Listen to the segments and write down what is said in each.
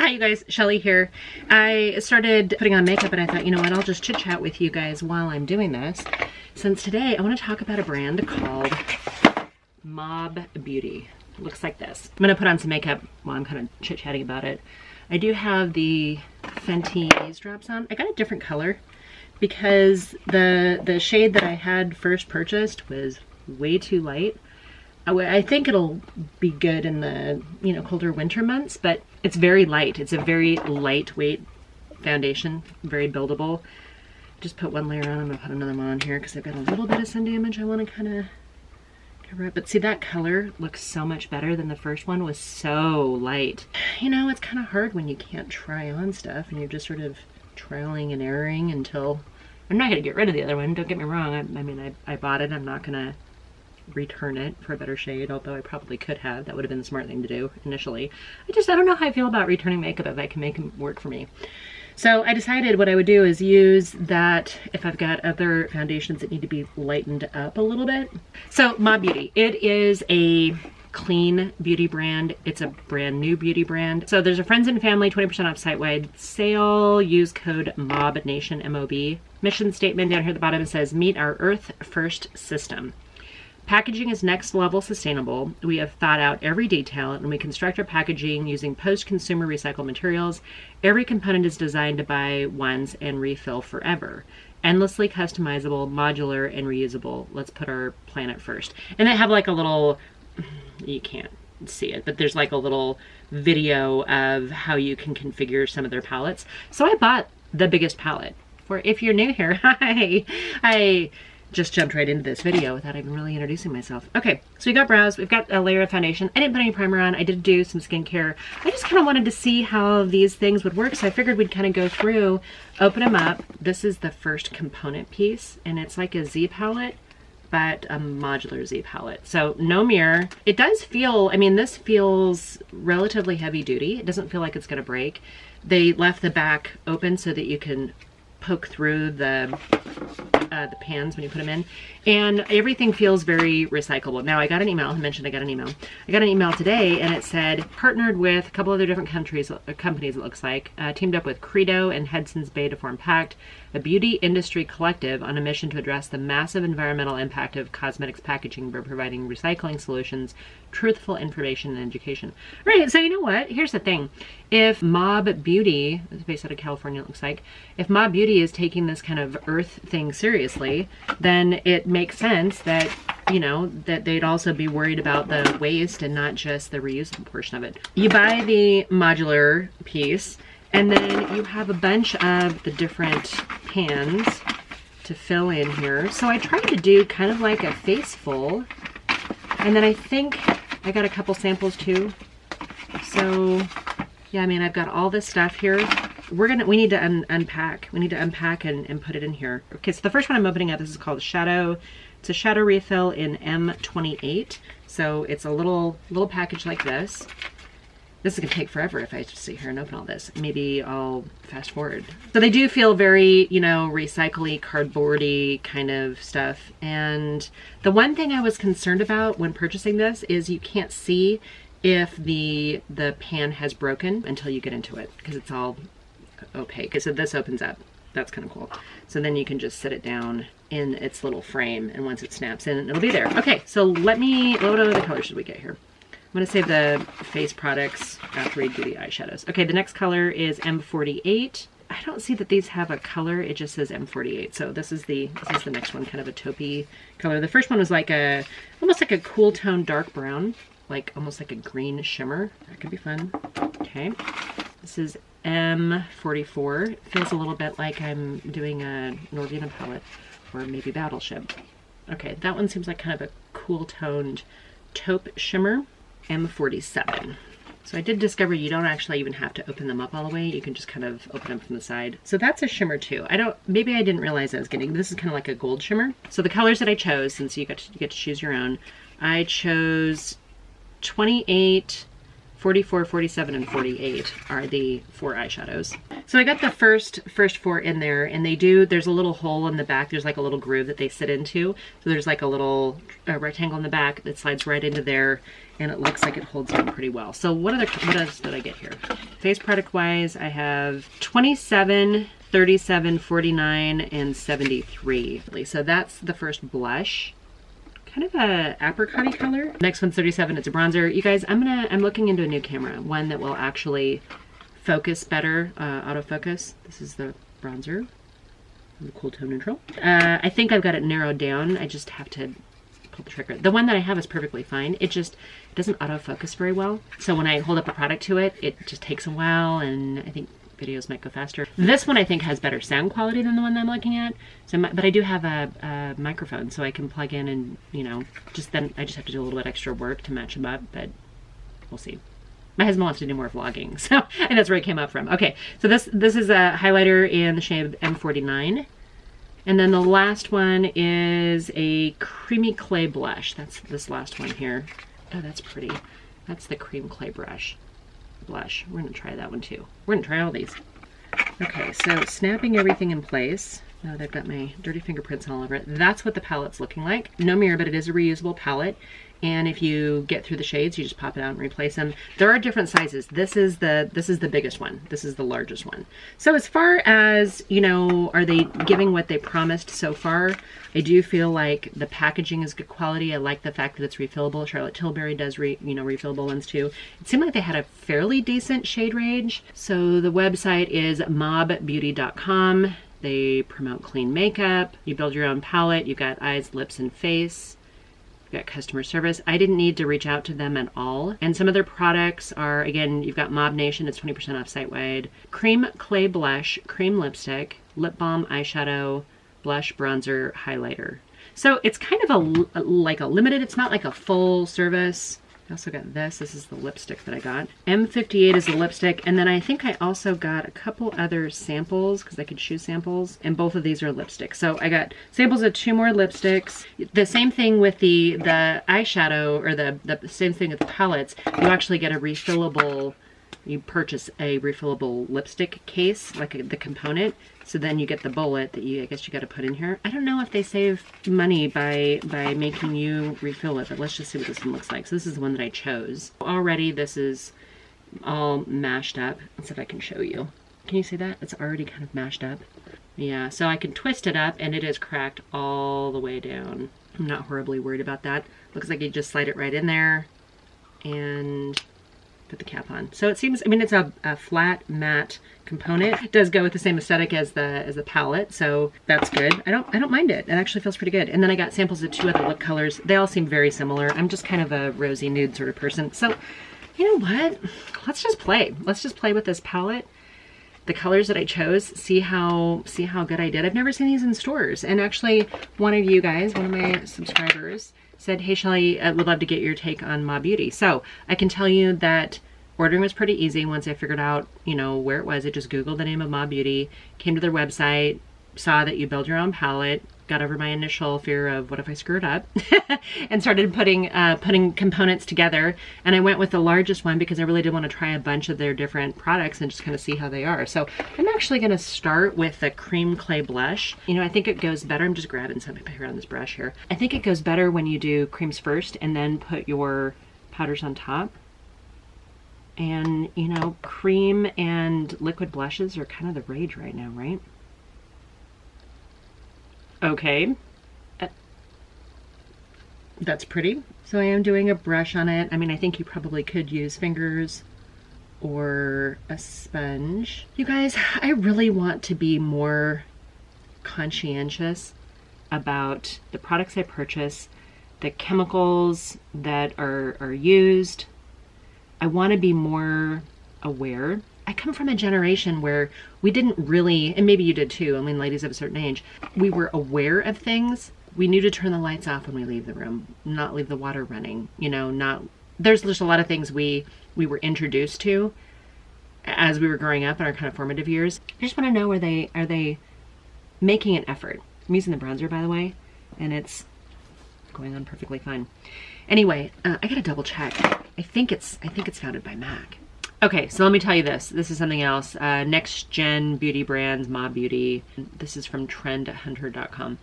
Hi you guys, Shelly here. I started putting on makeup and I thought, you know what, I'll just chit chat with you guys while I'm doing this. Since today I want to talk about a brand called Mob Beauty. It looks like this. I'm gonna put on some makeup while I'm kind of chit chatting about it. I do have the Fenty eavesdrops on. I got a different color because the shade that I had first purchased was way too light. I think it'll be good in the, you know, colder winter months, but it's very light. It's a very lightweight foundation, very buildable. Just put one layer on. I'm gonna put another one on here because I've got a little bit of sun damage I want to kind of cover up. But see, that color looks so much better than the first one. Was so light. You know, it's kind of hard when you can't try on stuff and you're just sort of trialing and erroring until... I'm not gonna get rid of the other one, don't get me wrong. I mean, I bought it. I'm not gonna return it for a better shade, although I probably could have. That would have been the smart thing to do initially. I don't know how I feel about returning makeup if I can make it work for me. So I decided what I would do is use that if I've got other foundations that need to be lightened up a little bit. So Mob Beauty, it is a clean beauty brand. It's a brand new beauty brand. So there's a friends and family 20% off site-wide sale. Use code MOBNATION, M-O-B. Mission statement down here at the bottom says, meet our Earth First system. Packaging is next level sustainable. We have thought out every detail and we construct our packaging using post-consumer recycled materials. Every component is designed to buy once and refill forever. Endlessly customizable, modular, and reusable. Let's put our planet first. And they have like a little, you can't see it, but there's like a little video of how you can configure some of their palettes. So I bought the biggest palette. For if you're new here, hi. I just jumped right into this video without even really introducing myself. Okay, so we got brows, we've got a layer of foundation. I didn't put any primer on. I did do some skincare. I just kind of wanted to see how these things would work, so I figured we'd kind of go through, open them up. This is the first component piece, and it's like a Z palette, but a modular Z palette. So no mirror. It does feel, I mean, this feels relatively heavy duty. It doesn't feel like it's gonna break. They left the back open so that you can poke through the pans when you put them in, and everything feels very recyclable. Now I got an email, I mentioned I got an email today, and it said partnered with a couple other different companies it looks like, teamed up with Credo and Hudson's Bay to form Pact, a beauty industry collective on a mission to address the massive environmental impact of cosmetics packaging by providing recycling solutions, truthful information, and education. Right, so you know what? Here's the thing. If Mob Beauty, it's based out of California it looks like, if Mob Beauty is taking this kind of earth thing seriously, then it makes sense that, you know, that they'd also be worried about the waste and not just the reusable portion of it. You buy the modular piece, and then you have a bunch of the different pans to fill in here. So I tried to do kind of like a face full, and then I think I got a couple samples too. So yeah, I mean, I've got all this stuff here. We need to unpack. We need to unpack and put it in here. Okay, so the first one I'm opening up, this is called Shadow. It's a shadow refill in M28. So it's a little package like this. This is gonna take forever if I just sit here and open all this. Maybe I'll fast forward. So they do feel very, you know, recycly, cardboardy kind of stuff. And the one thing I was concerned about when purchasing this is you can't see if the pan has broken until you get into it because it's all opaque. So this opens up. That's kind of cool. So then you can just set it down in its little frame, and once it snaps in, it'll be there. Okay, so what other color should we get here? I'm gonna save the face products after we do the eyeshadows. Okay, the next color is M48. I don't see that these have a color, it just says M48. So this is the next one, kind of a taupey color. The first one was like almost like a cool tone dark brown, like almost like a green shimmer. That could be fun. Okay, this is M44. It feels a little bit like I'm doing a Norvina palette or maybe Battleship. Okay, that one seems like kind of a cool toned taupe shimmer. M47. So I did discover you don't actually even have to open them up all the way. You can just kind of open them from the side. So that's a shimmer too. Maybe I didn't realize I was getting, this is kind of like a gold shimmer. So the colors that I chose, since you get to choose your own, I chose 28, 44, 47, and 48 are the 4 eyeshadows. So I got the first 4 in there, and there's a little hole in the back. There's like a little groove that they sit into. So there's like a little rectangle in the back that slides right into there, and it looks like it holds on pretty well. So what else did I get here? Face product wise, I have 27, 37, 49, and 73. So that's the first blush. Kind of a apricot-y color. Next one's 37, it's a bronzer. You guys, I'm looking into a new camera, one that will actually focus better, autofocus. This is the bronzer, the cool tone neutral. I think I've got it narrowed down. I just have to pull the trigger. The one that I have is perfectly fine. It doesn't autofocus very well. So when I hold up a product to it, it just takes a while, and I think videos might go faster. This one I think has better sound quality than the one that I'm looking at. So, but I do have a microphone, so I can plug in and, you know, I just have to do a little bit extra work to match them up, but we'll see. My husband wants to do more vlogging, so, and that's where it came up from. Okay, so this is a highlighter in the shade M49. And then the last one is a creamy clay blush. That's this last one here. Oh, that's pretty. That's the cream clay blush. We're gonna try that one too. We're gonna try all these. Okay, so snapping everything in place. Now they've got my dirty fingerprints all over it. That's what the palette's looking like. No mirror, but it is a reusable palette. And if you get through the shades, you just pop it out and replace them. There are different sizes. This is the biggest one. This is the largest one. So as far as, you know, are they giving what they promised so far? I do feel like the packaging is good quality. I like the fact that it's refillable. Charlotte Tilbury does refillable ones too. It seemed like they had a fairly decent shade range. So the website is mobbeauty.com. They promote clean makeup. You build your own palette. You've got eyes, lips, and face. You've got customer service. I didn't need to reach out to them at all. And some of their products are, again, you've got Mob Nation. It's 20% off site-wide. Cream clay blush, cream lipstick, lip balm, eyeshadow, blush, bronzer, highlighter. So it's kind of like a limited. It's not like a full service. I also got this. This is the lipstick that I got. M58 is the lipstick. And then I think I also got a couple other samples because I could choose samples. And both of these are lipsticks. So I got samples of 2 more lipsticks. The same thing with the eyeshadow, or the same thing with the palettes. You actually get a refillable, you purchase a refillable lipstick case, like the component. So then you get the bullet that I guess you got to put in here. I don't know if they save money by making you refill it, but let's just see what this one looks like. So this is the one that I chose. Already this is all mashed up. Let's see if I can show you. Can you see that? It's already kind of mashed up. Yeah, so I can twist it up and it is cracked all the way down. I'm not horribly worried about that. Looks like you just slide it right in there and put the cap on. So it seems, I mean, it's a flat matte component. It does go with the same aesthetic as the palette, so that's good. I don't mind it. It actually feels pretty good. And then I got samples of 2 other lip colors. They all seem very similar. I'm just kind of a rosy nude sort of person. So you know what? Let's just play. Let's just play with this palette. The colors that I chose, see how good I did. I've never seen these in stores. And actually, one of you guys, one of my subscribers, said, hey Shelly, I would love to get your take on Mob Beauty. So I can tell you that ordering was pretty easy once I figured out, you know, where it was. I just Googled the name of Mob Beauty, came to their website, saw that you build your own palette, got over my initial fear of what if I screwed up, and started putting components together. And I went with the largest one because I really did want to try a bunch of their different products and just kind of see how they are. So I'm actually going to start with the cream clay blush. You know, I think it goes better. I'm just grabbing some here on this brush here. I think it goes better when you do creams first and then put your powders on top. And, you know, cream and liquid blushes are kind of the rage right now, right? Okay, that's pretty. So I am doing a brush on it. I mean, I think you probably could use fingers or a sponge. You guys, I really want to be more conscientious about the products I purchase, the chemicals that are used. I want to be more aware. I come from a generation where we didn't really, and maybe you did too, I mean, ladies of a certain age, we were aware of things. We knew to turn the lights off when we leave the room, not leave the water running, you know, there's just a lot of things we were introduced to as we were growing up in our kind of formative years. I just want to know, are they making an effort? I'm using the bronzer, by the way, and it's going on perfectly fine. Anyway, I gotta double check. I think it's founded by MAC. Okay, so let me tell you this. This is something else. Next Gen Beauty Brands, Mob Beauty. This is from trendhunter.com.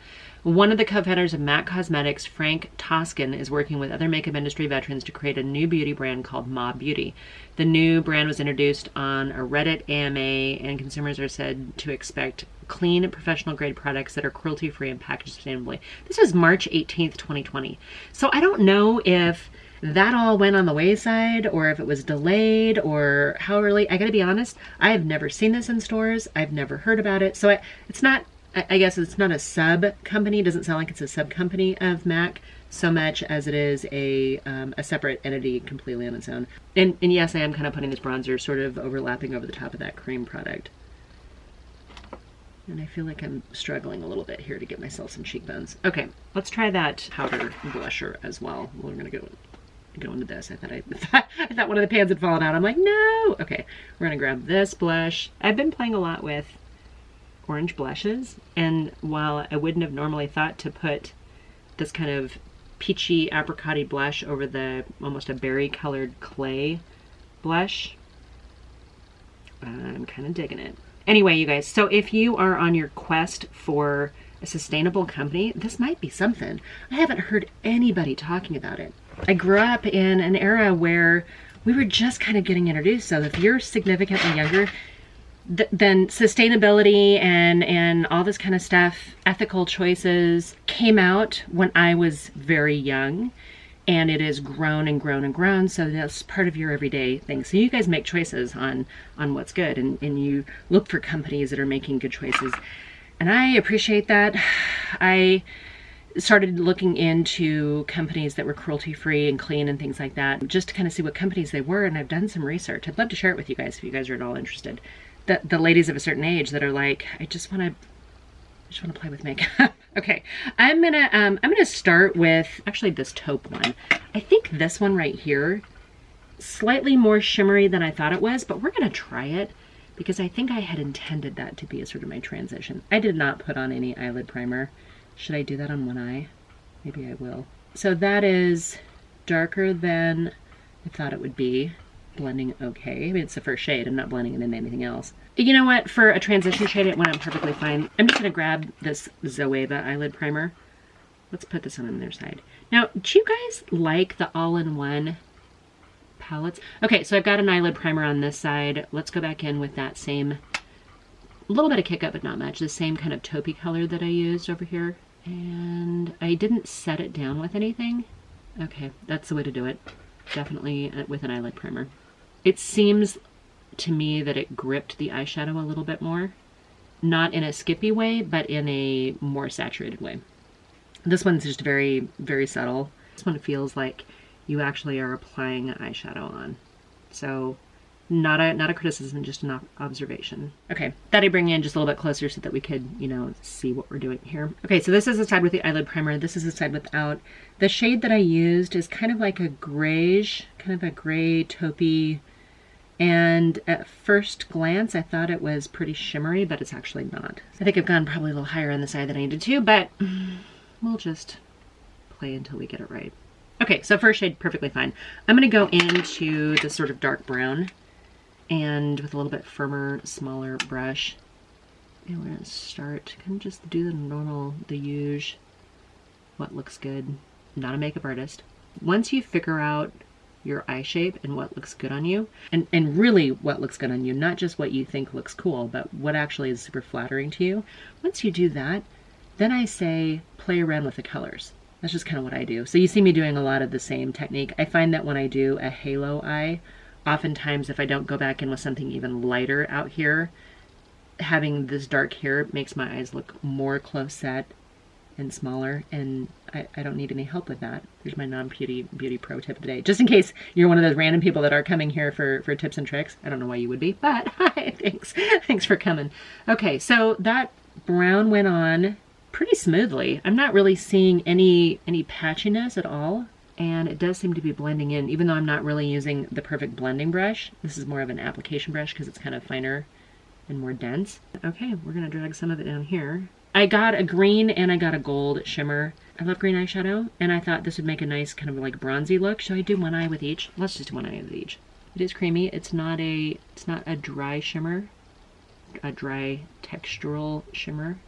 One of the co-founders of MAC Cosmetics, Frank Toscan, is working with other makeup industry veterans to create a new beauty brand called Mob Beauty. The new brand was introduced on a Reddit AMA, and consumers are said to expect clean, professional-grade products that are cruelty-free and packaged sustainably. This was March 18th, 2020. So I don't know if that all went on the wayside or if it was delayed or how early. I gotta be honest, I have never seen this in stores. I've never heard about it. So it's not, I guess it's not a sub-company. It doesn't sound like it's a sub-company of MAC so much as it is a separate entity completely on its own. And yes, I am kind of putting this bronzer sort of overlapping over the top of that cream product. And I feel like I'm struggling a little bit here to get myself some cheekbones. Okay, let's try that powder blusher as well. We're gonna go into this. I thought one of the pans had fallen out. I'm like, no. Okay, we're gonna grab this blush. I've been playing a lot with orange blushes, and while I wouldn't have normally thought to put this kind of peachy apricot-y blush over the almost a berry colored clay blush, I'm kind of digging it. Anyway, you guys, so if you are on your quest for a sustainable company, this might be something. I haven't heard anybody talking about it. I grew up in an era where we were just kind of getting introduced. So if you're significantly younger, then sustainability and all this kind of stuff, ethical choices came out when I was very young, and it has grown and grown and grown. So that's part of your everyday thing. So you guys make choices on what's good, and you look for companies that are making good choices. And I appreciate that. I started looking into companies that were cruelty-free and clean and things like that, just to kind of see what companies they were, and I've done some research. I'd love to share it with you guys if you guys are at all interested. The ladies of a certain age that are like, I just want to play with makeup. Okay, I'm gonna start with actually this taupe one. I think this one right here, slightly more shimmery than I thought it was, but we're gonna try it because I think I had intended that to be a sort of my transition. I did not put on any eyelid primer. Should I do that on one eye? Maybe I will. So that is darker than I thought it would be. Blending okay. I mean, it's the first shade. I'm not blending it into anything else. You know what? For a transition shade, it went out perfectly fine. I'm just going to grab this Zoeva eyelid primer. Let's put this on the other side. Now, do you guys like the all-in-one palettes? Okay, so I've got an eyelid primer on this side. Let's go back in with that same, a little bit of kick up, but not much. The same kind of taupey color that I used over here. And I didn't set it down with anything. Okay, that's the way to do it. Definitely with an eyelid primer. It seems to me that it gripped the eyeshadow a little bit more. Not in a skippy way, but in a more saturated way. This one's just very, very subtle. This one feels like you actually are applying eyeshadow on. So not a criticism, just an observation. Okay, thought I'd bring you in just a little bit closer so that we could, you know, see what we're doing here. Okay, so this is the side with the eyelid primer. This is the side without. The shade that I used is kind of like a grayish, kind of a gray taupey. And at first glance, I thought it was pretty shimmery, but it's actually not. I think I've gone probably a little higher on the side than I needed to, but we'll just play until we get it right. Okay, so first shade, perfectly fine. I'm gonna go into this sort of dark brown, and with a little bit firmer, smaller brush. And we're gonna start, kind of just do the normal, the usual, what looks good. I'm not a makeup artist. Once you figure out your eye shape and what looks good on you, and really what looks good on you, not just what you think looks cool, but what actually is super flattering to you. Once you do that, then I say play around with the colors. That's just kind of what I do. So you see me doing a lot of the same technique. I find that when I do a halo eye, oftentimes if I don't go back in with something even lighter out here, having this dark here makes my eyes look more close set and smaller, and I don't need any help with that. Here's my non-beauty pro tip today. Just in case you're one of those random people that are coming here for tips and tricks. I don't know why you would be, but hi, thanks. Thanks for coming. Okay, so that brown went on pretty smoothly. I'm not really seeing any patchiness at all, and it does seem to be blending in, even though I'm not really using the perfect blending brush. This is more of an application brush because it's kind of finer and more dense. Okay, we're gonna drag some of it down here. I got a green and I got a gold shimmer. I love green eyeshadow, and I thought this would make a nice kind of like bronzy look. Should I do one eye with each? Let's just do one eye with each. It is creamy. It's not a dry shimmer, a dry textural shimmer.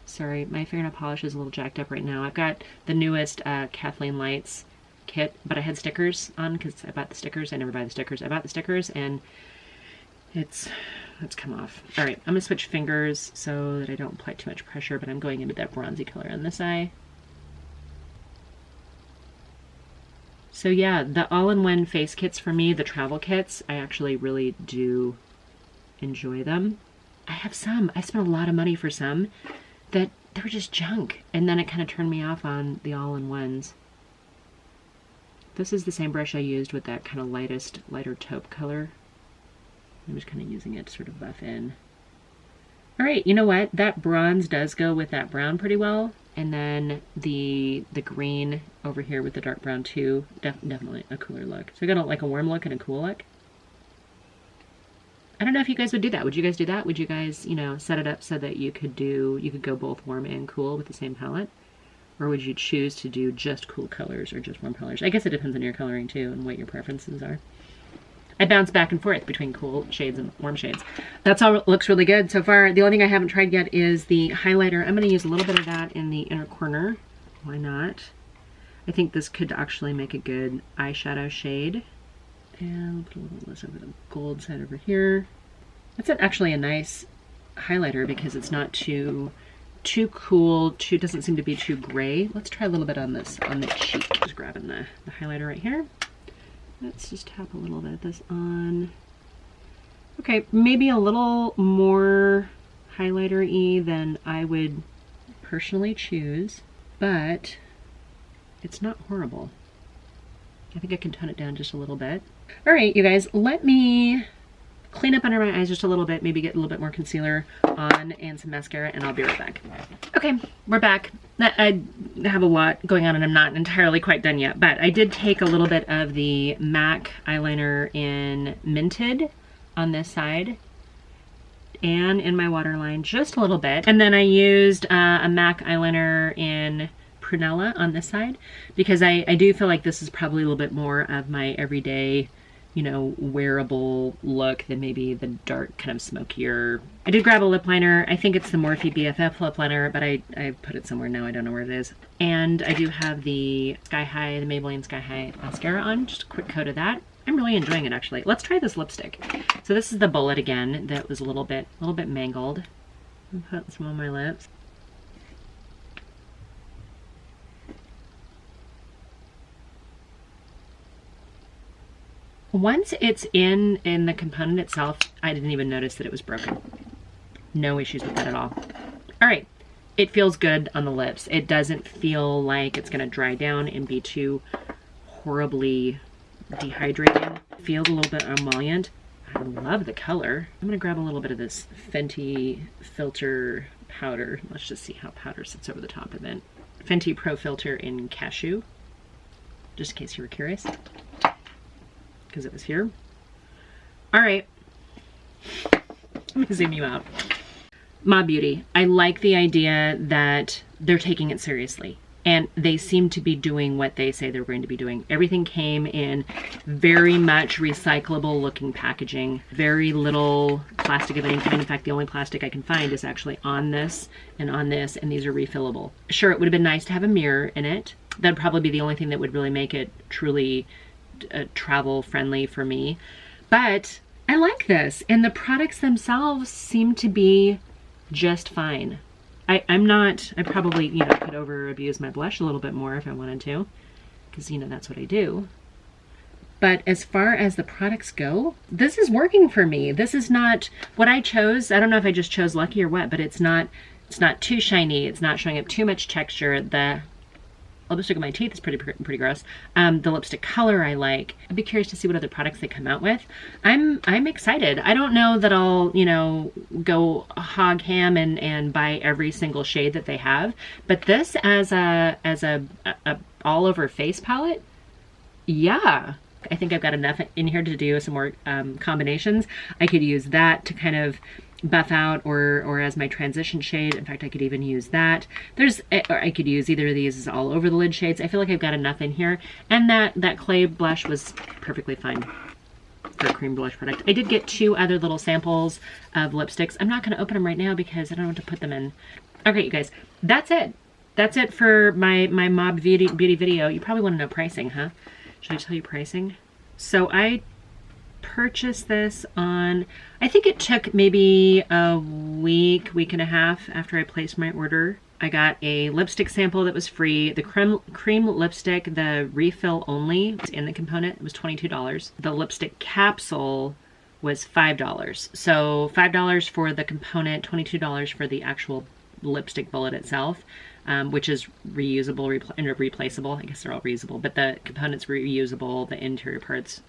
Sorry, my fingernail polish is a little jacked up right now. I've got the newest Kathleen Lights kit, but I had stickers on because I bought the stickers. I never buy the stickers. I bought the stickers and it's come off. All right, I'm gonna switch fingers so that I don't apply too much pressure, but I'm going into that bronzy color on this eye. So yeah, the all-in-one face kits for me, the travel kits, I actually really do enjoy them. I have some, I spent a lot of money for some that they were just junk, and then it kind of turned me off on the all-in-ones. This is the same brush I used with that kind of lighter taupe color. I'm just kind of using it to sort of buff in. All right, you know what? That bronze does go with that brown pretty well. And then the green over here with the dark brown too, definitely a cooler look. So I got like a warm look and a cool look. I don't know if you guys would do that. Would you guys do that? Would you guys, you know, set it up so that you could go both warm and cool with the same palette? Or would you choose to do just cool colors or just warm colors? I guess it depends on your coloring too and what your preferences are. I bounce back and forth between cool shades and warm shades. That's all looks really good so far. The only thing I haven't tried yet is the highlighter. I'm going to use a little bit of that in the inner corner. Why not? I think this could actually make a good eyeshadow shade. And I'll put a little of this over the gold side over here. That's actually a nice highlighter because it's not too cool, doesn't seem to be too gray. Let's try a little bit on this, on the cheek. Just grabbing the highlighter right here. Let's just tap a little bit of this on. Okay, maybe a little more highlighter-y than I would personally choose, but it's not horrible. I think I can tone it down just a little bit. All right, you guys, let me clean up under my eyes just a little bit, maybe get a little bit more concealer on and some mascara, and I'll be right back. Okay, we're back. I have a lot going on and I'm not entirely quite done yet, but I did take a little bit of the MAC eyeliner in Minted on this side and in my waterline just a little bit. And then I used a MAC eyeliner in Prunella on this side because I do feel like this is probably a little bit more of my everyday, you know, wearable look than maybe the dark kind of smokier. I did grab a lip liner. I think it's the Morphe BFF lip liner, but I put it somewhere now. I don't know where it is. And I do have the Sky High, the Maybelline Sky High mascara on. Just a quick coat of that. I'm really enjoying it actually. Let's try this lipstick. So this is the Bullet again that was a little bit mangled. I'm putting some on my lips. Once it's in the component itself, I didn't even notice that it was broken. No issues with that at all. All right, it feels good on the lips. It doesn't feel like it's gonna dry down and be too horribly dehydrating. It feels a little bit emollient. I love the color. I'm gonna grab a little bit of this Fenty Filter powder. Let's just see how powder sits over the top of it. Fenty Pro Filter in Cashew, just in case you were curious, because it was here. All right, let me zoom you out. Mob Beauty, I like the idea that they're taking it seriously and they seem to be doing what they say they're going to be doing. Everything came in very much recyclable looking packaging, very little plastic of any kind. In fact, the only plastic I can find is actually on this, and these are refillable. Sure, it would have been nice to have a mirror in it. That'd probably be the only thing that would really make it truly travel friendly for me. But I like this, and the products themselves seem to be just fine. I probably, you know, could over abuse my blush a little bit more if I wanted to, because, you know, that's what I do. But as far as the products go, this is working for me. This is not what I chose. I don't know if I just chose lucky or what, but it's not too shiny. It's not showing up too much texture. The lipstick on my teeth is pretty gross. The lipstick color I like. I'd be curious to see what other products they come out with. I'm excited. I don't know that I'll, you know, go hog ham and buy every single shade that they have, but this as a all over face palette, yeah. I think I've got enough in here to do some more combinations. I could use that to kind of buff out or as my transition shade. In fact, I could even use that. Or I could use either of these as all over the lid shades. I feel like I've got enough in here. And that clay blush was perfectly fine for a cream blush product. I did get 2 other little samples of lipsticks. I'm not going to open them right now because I don't know what to put them in. Okay, you guys, that's it. That's it for my Mob Beauty video. You probably want to know pricing, huh? Should I tell you pricing? So I purchased this on, I think it took maybe a week and a half after I placed my order. I got a lipstick sample that was free. The cream lipstick, the refill only in the component, was $22. The lipstick capsule was $5. So $5 for the component, $22 for the actual lipstick bullet itself, which is reusable and replaceable. I guess they're all reusable, but the components reusable, the interior parts.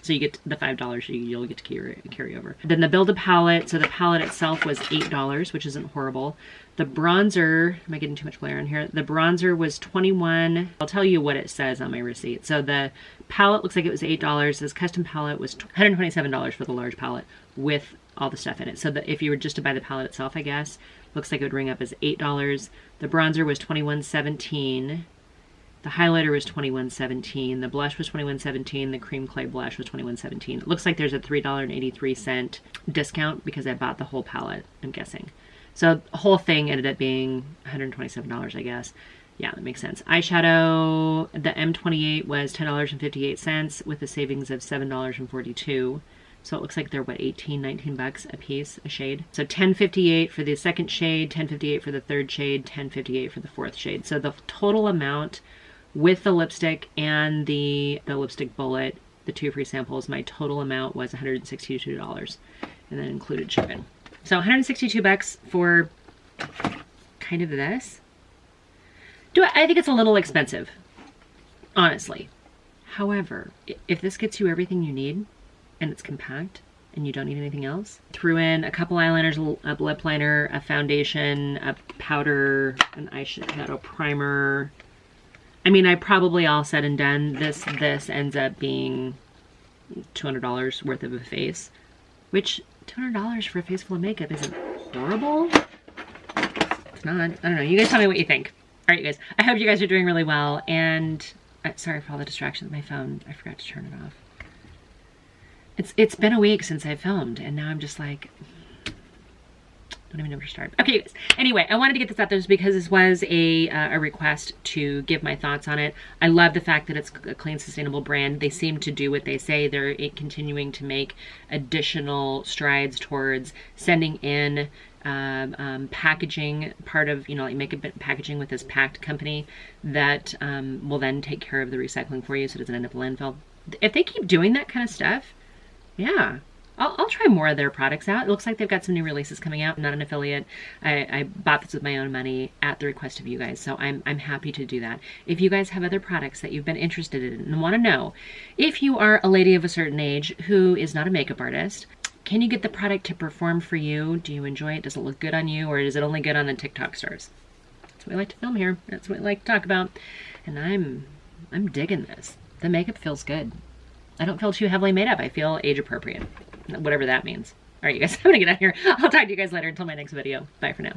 So you get the $5 you'll get to carry over. Then the Build a Palette. So the palette itself was $8, which isn't horrible. The bronzer, am I getting too much glare on here? The bronzer was $21. I'll tell you what it says on my receipt. So the palette looks like it was $8. This custom palette was $127 for the large palette with all the stuff in it. So if you were just to buy the palette itself, I guess, looks like it would ring up as $8. The bronzer was $21.17. The highlighter was $21.17. The blush was $21.17. The cream clay blush was $21.17. It looks like there's a $3.83 discount because I bought the whole palette, I'm guessing. So the whole thing ended up being $127, I guess. Yeah, that makes sense. Eyeshadow, the M28 was $10.58 with a savings of $7.42. So it looks like they're, what, 18, 19 bucks a piece, a shade. So $10.58 for the second shade, $10.58 for the third shade, $10.58 for the fourth shade. So the total amount with the lipstick and the lipstick bullet, the 2 free samples, my total amount was $162, and then included shipping. So 162 bucks for kind of this. I think it's a little expensive, honestly. However, if this gets you everything you need and it's compact and you don't need anything else, threw in a couple eyeliners, a lip liner, a foundation, a powder, an eyeshadow primer. I mean, I probably, all said and done, this ends up being $200 worth of a face, which $200 for a face full of makeup isn't horrible. It's not. I don't know. You guys tell me what you think. All right, you guys. I hope you guys are doing really well. And sorry for all the distractions with my phone. I forgot to turn it off. It's been a week since I filmed, and now I'm just like, don't even know where to start. Okay, you guys. Anyway, I wanted to get this out there just because this was a request to give my thoughts on it. I love the fact that it's a clean, sustainable brand. They seem to do what they say. They're continuing to make additional strides towards sending in packaging, part of, like makeup packaging with this packed company that will then take care of the recycling for you so it doesn't end up in landfill. If they keep doing that kind of stuff, yeah, I'll try more of their products out. It looks like they've got some new releases coming out. I'm not an affiliate. I bought this with my own money at the request of you guys, so I'm happy to do that. If you guys have other products that you've been interested in and want to know, if you are a lady of a certain age who is not a makeup artist, can you get the product to perform for you? Do you enjoy it? Does it look good on you, or is it only good on the TikTok stars? That's what we like to film here. That's what we like to talk about, and I'm digging this. The makeup feels good. I don't feel too heavily made up. I feel age appropriate. Whatever that means. All right, you guys, I'm gonna get out of here. I'll talk to you guys later until my next video. Bye for now.